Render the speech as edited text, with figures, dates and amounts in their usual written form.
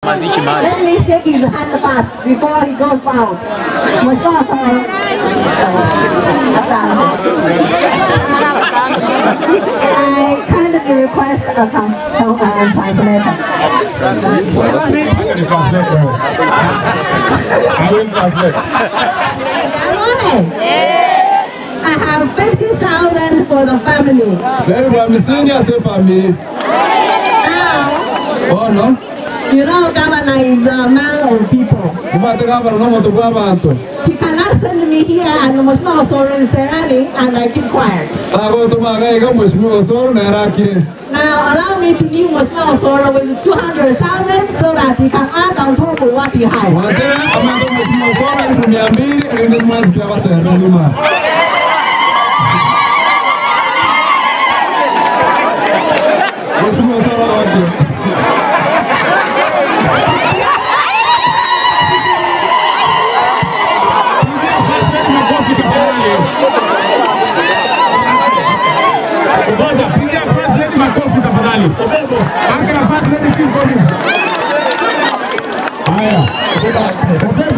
Let me shake his hand first before he goes out. I kindly request a translator. I will translate. I have 50,000 for the family. Very well, I'm saying as a family. Now, oh no. You know, Governor is a man of people. He cannot send me here and must not also Serrani and I keep quiet. Now allow me to give Muslim Sora with 200,000 so that he can add on top of what he has. Haya.